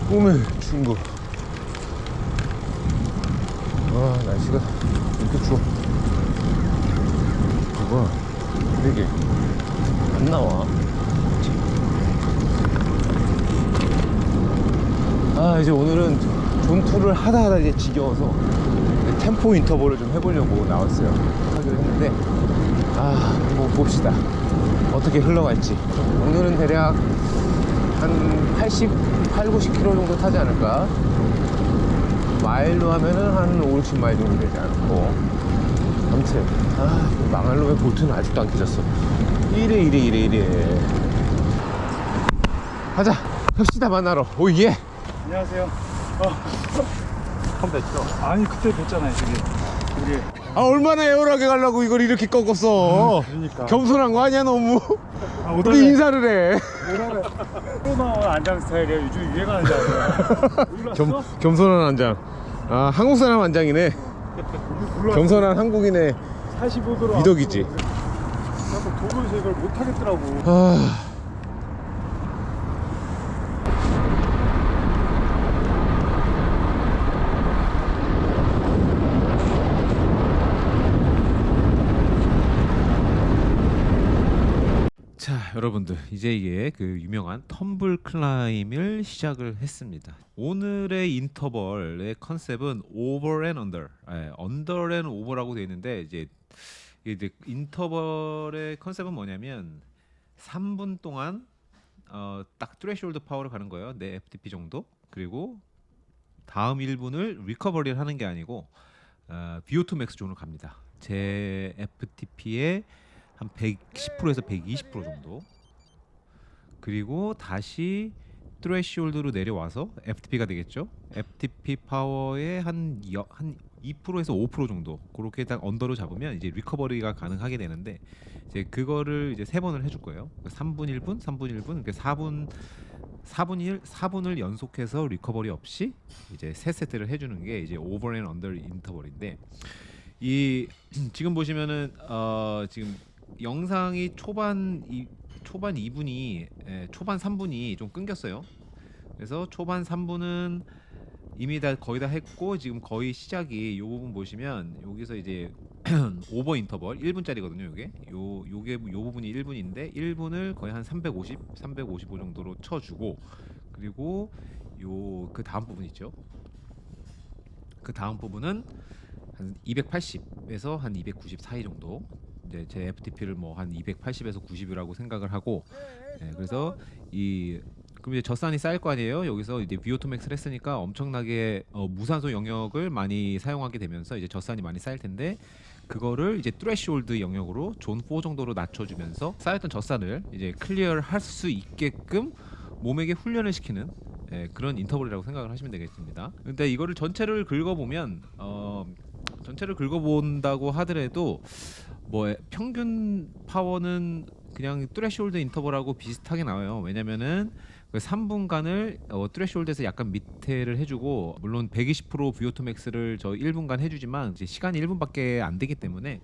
꿈의 중국. 와, 날씨가 이렇게 추워. 뭐야, 이게 안 나와. 이제 오늘은 존투를 하다 이제 지겨워서 템포 인터벌을 좀 해보려고 나왔어요. 하기로 했는데 한번 봅시다, 어떻게 흘러갈지. 오늘은 대략 한 90km 정도 타지 않을까. 마일로 하면은 한 5, 60마일 정도 되지 않고. 아무튼 망할 놈의 볼트는 아직도 안 켜졌어. 이래. 가자, 갑시다. 만나러. 오예. 안녕하세요. 처음 뵙죠? 아니, 그때 뵀잖아요, 저기. 우리. 얼마나 애월하게 가려고 이걸 이렇게 꺾었어. 그러니까. 겸손한 거 아니야 너무? 어떻게 인사를 해? 코로나 안장 스타일이에요. 요즘 유행하는 줄 알아요. 겸손한 안장. 한국 사람 안장이네. 겸손한 한국인의 45도로 미덕이지. 자꾸 도로에서 이걸 못 하겠더라고. 자, 여러분들, 이제 이게 그 유명한 텀블 클라임을 시작을 했습니다. 오늘의 인터벌의 컨셉은 over and under, under and over라고 되어 있는데, 이제 인터벌의 컨셉은 뭐냐면 3분 동안 딱 트레시홀드 파워를 가는 거예요. 내 FTP 정도. 그리고 다음 1분을 리커버리를 하는 게 아니고 VO2 맥스 존으로 갑니다. 제 FTP의 한 110%에서 120% 정도. 그리고 다시 트레시홀드로 내려와서 FTP가 되겠죠. FTP 파워의 한 2%에서 5% 정도, 그렇게 딱 언더로 잡으면 이제 리커버리가 가능하게 되는데, 이제 그거를 이제 3번을 해줄 거예요. 3분 1분, 3분 1분, 그러니까 4분을 연속해서 리커버리 없이 이제 3세트를 해주는 게 이제 오버 앤 언더 인터벌인데, 이 지금 보시면은 지금 영상이 초반 2분이 초반 3분이 좀 끊겼어요. 그래서 초반 3분은 이미 거의 다 했고, 지금 거의 시작이 요 부분 보시면 여기서 이제 오버 인터벌 1분짜리거든요. 요게 요 부분이 1분인데 1분을 거의 한 355 정도로 쳐주고, 그리고 그 다음 부분 있죠. 그 다음 부분은 한 280에서 한 290 사이 정도. 이제 제 FTP를 뭐 한 280에서 90이라고 생각을 하고, 그래서 그럼 이제 젖산이 쌓일 거 아니에요. 여기서 이제 VO2 맥스를 했으니까 엄청나게 무산소 영역을 많이 사용하게 되면서 이제 젖산이 많이 쌓일 텐데, 그거를 이제 트레시홀드 영역으로 존 4 정도로 낮춰주면서 쌓였던 젖산을 이제 클리어를 할 수 있게끔 몸에게 훈련을 시키는 그런 인터벌이라고 생각을 하시면 되겠습니다. 근데 이거를 전체를 긁어보면 전체를 긁어본다고 하더라도 뭐 평균 파워는 그냥 트레시홀드 인터벌하고 비슷하게 나와요. 왜냐면은 그 3분간을 트레시홀드에서 약간 밑에를 해주고, 물론 120% VO2 맥스를 저 1분간 해주지만 이제 시간이 1분밖에 안 되기 때문에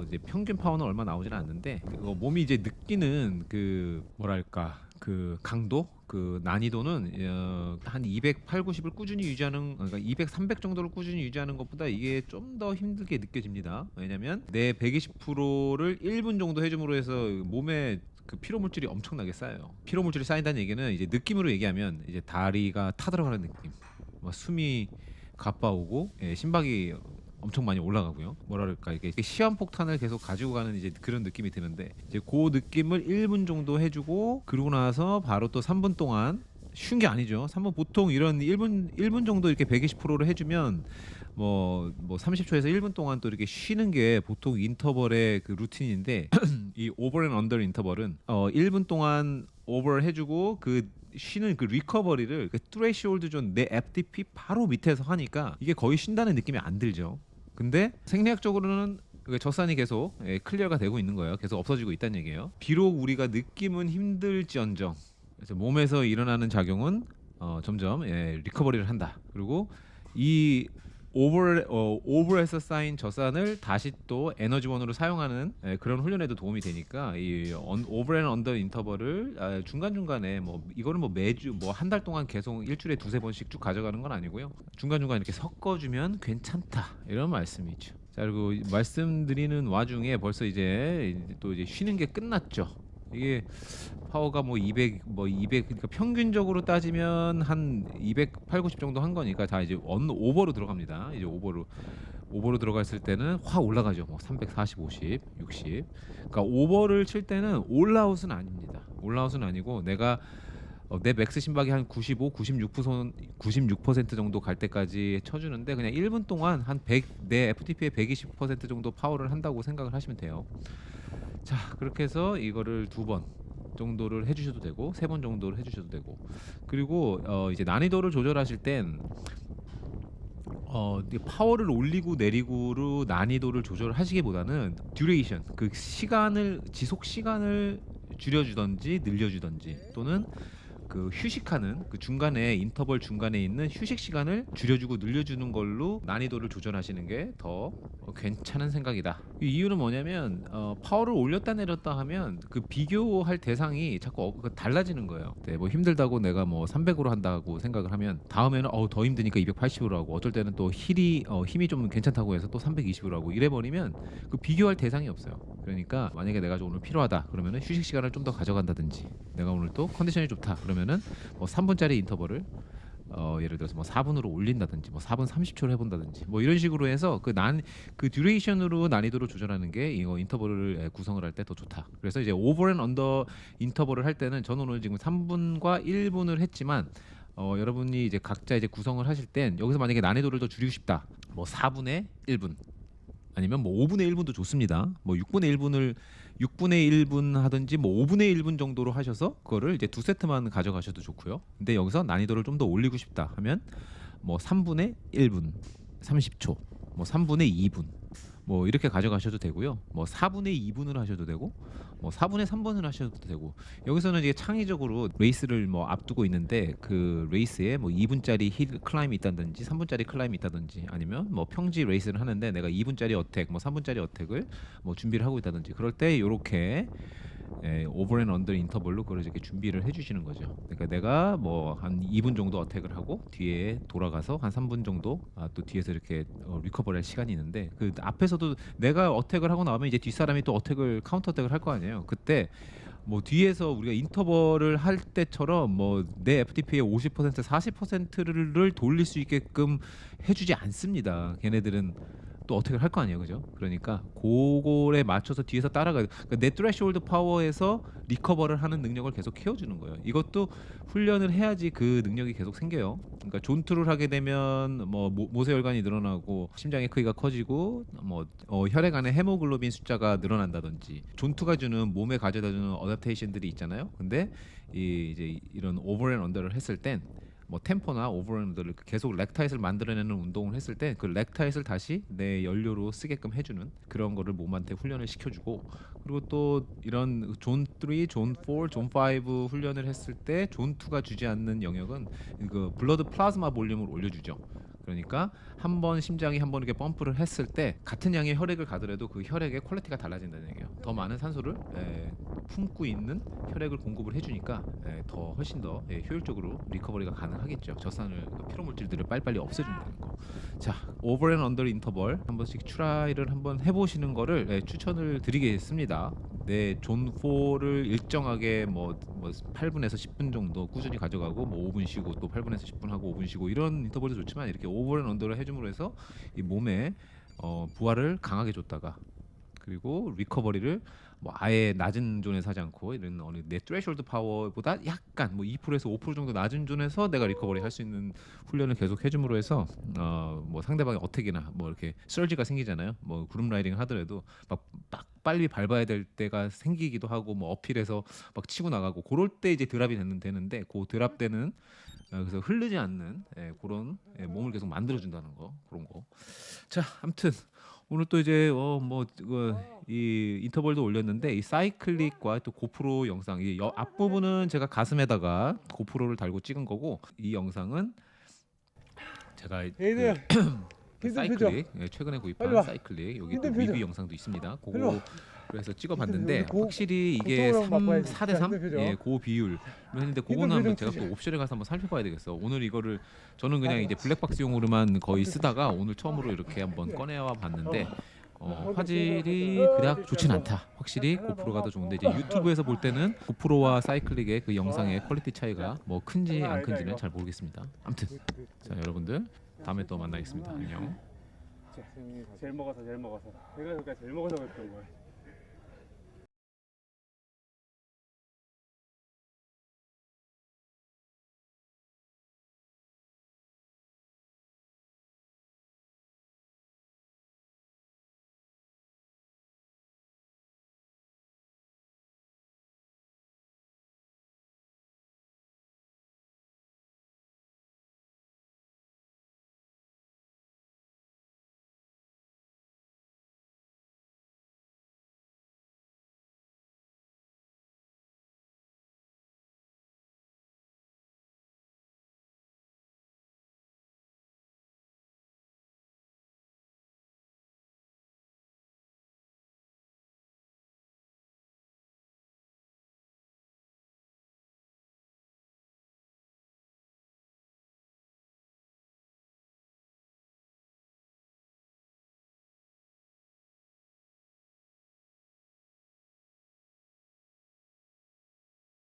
이제 평균 파워는 얼마 나오지는 않는데, 몸이 이제 느끼는 그 뭐랄까 그 강도, 그 난이도는 한 280, 90을 꾸준히 유지하는, 그러니까 200, 300 정도를 꾸준히 유지하는 것보다 이게 좀 더 힘들게 느껴집니다. 왜냐면 내 120%를 1분 정도 해줌으로 해서 몸에 그 피로 물질이 엄청나게 쌓여요. 피로 물질이 쌓인다는 얘기는 이제 느낌으로 얘기하면 이제 다리가 타들어가는 느낌, 숨이 가빠오고 심박이 엄청 많이 올라가고요. 뭐랄까 이게 시한폭탄을 계속 가지고 가는 이제 그런 느낌이 드는데, 이제 그 느낌을 1분 정도 해주고, 그러고 나서 바로 또 3분 동안 쉬운 게 아니죠. 3분 보통 이런 1분 정도 이렇게 120%를 해주면 뭐 30초에서 1분 동안 또 이렇게 쉬는 게 보통 인터벌의 그 루틴인데 이 오버 앤 언더 인터벌은 1분 동안 오버를 해주고 그 쉬는 그 리커버리를 그 트레시홀드 존 내 FTP 바로 밑에서 하니까 이게 거의 쉰다는 느낌이 안 들죠. 근데 생리학적으로는 젖산이 계속 클리어가 되고 있는 거예요. 계속 없어지고 있다는 얘기예요. 비록 우리가 느낌은 힘들지언정, 그래서 몸에서 일어나는 작용은 점점 리커버리를 한다. 그리고 이 오버에서 쌓인 저산을 다시 또 에너지원으로 사용하는 그런 훈련에도 도움이 되니까 이 오버 앤 언더 인터벌을 중간 중간에 뭐 이거는 뭐 매주 뭐 한 달 동안 계속 일주일에 두세 번씩 쭉 가져가는 건 아니고요. 중간 중간 이렇게 섞어주면 괜찮다 이런 말씀이죠. 자, 그리고 말씀드리는 와중에 벌써 이제 또 이제 쉬는 게 끝났죠. 이게 파워가 뭐 200 그러니까 평균적으로 따지면 한 208, 90 정도 한 거니까 다 이제 오버로 들어갑니다. 이제 오버로 들어갔을 때는 확 올라가죠. 뭐 340, 50, 60. 그러니까 오버를 칠 때는 올라웃은 아닙니다. 올라웃은 아니고 내가 내 맥스 심박이 한 95, 96% 정도 갈 때까지 쳐주는데 그냥 1분 동안 한 100, 내 FTP의 120% 정도 파워를 한다고 생각을 하시면 돼요. 자, 그렇게 해서 이거를 2번 정도를 해주셔도 되고 3번 정도를 해주셔도 되고 그리고 이제 난이도를 조절하실 땐 파워를 올리고 내리고로 난이도를 조절하시기보다는 듀레이션 그 시간을 지속 시간을 줄여주던지 늘려주던지 또는 그 휴식하는 그 중간에 인터벌 중간에 있는 휴식 시간을 줄여주고 늘려주는 걸로 난이도를 조절하시는 게 더 괜찮은 생각이다. 이 이유는 뭐냐면 파워를 올렸다 내렸다 하면 그 비교할 대상이 자꾸 달라지는 거예요. 네, 뭐 힘들다고 내가 뭐 300으로 한다고 생각을 하면 다음에는 더 힘드니까 280으로 하고 어떨 때는 또 힘이 좀 괜찮다고 해서 또 320으로 하고 이래 버리면 그 비교할 대상이 없어요. 그러니까 만약에 내가 오늘 필요하다 그러면은 휴식 시간을 좀 더 가져간다든지 내가 오늘 또 컨디션이 좋다 그러면은 뭐 3분짜리 인터벌을 예를 들어서 뭐 4분으로 올린다든지 뭐 4분 30초를 해본다든지 뭐 이런 식으로 해서 그 듀레이션으로 난이도를 조절하는 게 이거 인터벌을 구성을 할 때 더 좋다. 그래서 이제 오버 앤 언더 인터벌을 할 때는 저는 오늘 지금 3분과 1분을 했지만 여러분이 이제 각자 이제 구성을 하실 땐 여기서 만약에 난이도를 더 줄이고 싶다. 뭐 4분의 1분 아니면 뭐 5분의 1분도 좋습니다. 뭐 6분의 1분 하든지 뭐 5분의 1분 정도로 하셔서 그거를 이제 2세트만 가져가셔도 좋고요. 근데 여기서 난이도를 좀 더 올리고 싶다 하면 뭐 3분의 1분 30초, 뭐 3분의 2분 뭐 이렇게 가져가셔도 되고요. 뭐 4분의 2분을 하셔도 되고 뭐 4분의 3분을 하셔도 되고 여기서는 이제 창의적으로 레이스를 뭐 앞두고 있는데 그 레이스에 뭐 2분짜리 힐 클라임이 있다든지 3분짜리 클라임이 있다든지 아니면 뭐 평지 레이스를 하는데 내가 2분짜리 어택 뭐 3분짜리 어택을 뭐 준비를 하고 있다든지 그럴 때 요렇게 오버 앤 언더 인터벌로 그걸 이렇게 준비를 해주시는 거죠. 그러니까 내가 뭐 한 2분 정도 어택을 하고 뒤에 돌아가서 한 3분 정도 또 뒤에서 이렇게 리커버할 시간이 있는데 그 앞에서도 내가 어택을 하고 나오면 이제 뒷사람이 또 카운터 어택을 할 거 아니에요. 그때 뭐 뒤에서 우리가 인터벌을 할 때처럼 뭐 내 FTP의 50% 40%를 돌릴 수 있게끔 해주지 않습니다. 걔네들은 또 어택을 할 거 아니에요, 그죠? 그러니까 그거에 맞춰서 뒤에서 따라가요. 그러니까 내 트레시홀드 파워에서 리커버를 하는 능력을 계속 키워주는 거예요. 이것도 훈련을 해야지 그 능력이 계속 생겨요. 그러니까 존투를 하게 되면 뭐 모세혈관이 늘어나고 심장의 크기가 커지고 뭐 혈액 안에 헤모글로빈 숫자가 늘어난다든지 존투가 주는 몸에 가져다주는 어댑테이션들이 있잖아요. 근데 이제 이런 오버 앤 언더를 했을 땐 뭐 템포나 오버런들을 계속 렉타잇을 만들어내는 운동을 했을 때 그 렉타잇을 다시 내 연료로 쓰게끔 해주는 그런 거를 몸한테 훈련을 시켜주고 그리고 또 이런 존 3, 존 4, 존 5 훈련을 했을 때 존 2가 주지 않는 영역은 그 블러드 플라즈마 볼륨을 올려주죠. 그러니까 한 번 심장이 한 번 이렇게 펌프를 했을 때 같은 양의 혈액을 가더라도 그 혈액의 퀄리티가 달라진다는 얘기예요. 더 많은 산소를 품고 있는 혈액을 공급을 해주니까 더 훨씬 더 효율적으로 리커버리가 가능하겠죠. 저산을 피로 물질들을 빨리빨리 없애준다는 거. 자, 오버 앤 언더 인터벌 한 번씩 트라이를 한번 해보시는 거를 추천을 드리겠습니다. 존 4를 일정하게 뭐 8분에서 10분 정도 꾸준히 가져가고 뭐 5분 쉬고 또 8분에서 10분 하고 5분 쉬고 이런 인터벌도 좋지만 이렇게 오버 앤 언더를 해줌으로 해서 이 몸에 부하를 강하게 줬다가 그리고 리커버리를 뭐 아예 낮은 존에서 하지 않고 이런 어느 내 트레시홀드 파워보다 약간 뭐 2%에서 5% 정도 낮은 존에서 내가 리커버리 할 수 있는 훈련을 계속 해줌으로 해서 뭐 상대방의 어택이나 뭐 이렇게 서지가 생기잖아요. 뭐 그룹 라이딩을 하더라도 막 빨리 밟아야 될 때가 생기기도 하고 뭐 어필해서 막 치고 나가고 그럴 때 이제 드랍이 되는데 그 드랍 때는 그래서 흐르지 않는 그런 몸을 계속 만들어준다는 거 그런 거. 자, 아무튼 오늘 또 이제 이 인터벌도 올렸는데 이 사이클릭과 또 고프로 영상 이 앞부분은 제가 가슴에다가 고프로를 달고 찍은 거고 이 영상은 제가 그 힌든 사이클릭 최근에 빨리 구입한 와. 사이클릭 여기 또 힌든 리뷰 표정. 영상도 있습니다. 빨리 와. 그거 그래서 찍어봤는데 힌든 표정. 확실히 이게 고속으로 맛봐야지. 4대 3 힌든 표정. 예, 그 비율 했는데 힌든 그거는 한번 표정 제가 또 옵션에 가서 한번 살펴봐야 되겠어. 오늘 이거를 저는 그냥 이제 블랙박스용으로만 거의 쓰다가 오늘 처음으로 이렇게 한번 꺼내와 봤는데 화질이 그닥 좋진 않다. 확실히 고프로가 더 좋은데 이제 유튜브에서 볼 때는 고프로와 사이클릭의 그 영상의 퀄리티 차이가 뭐 큰지 안 큰지는 잘 모르겠습니다. 아무튼 자 여러분들 다음에 또 만나겠습니다. 안녕. 제일 먹어서. 내가 제일 먹어서 그랬던 거야.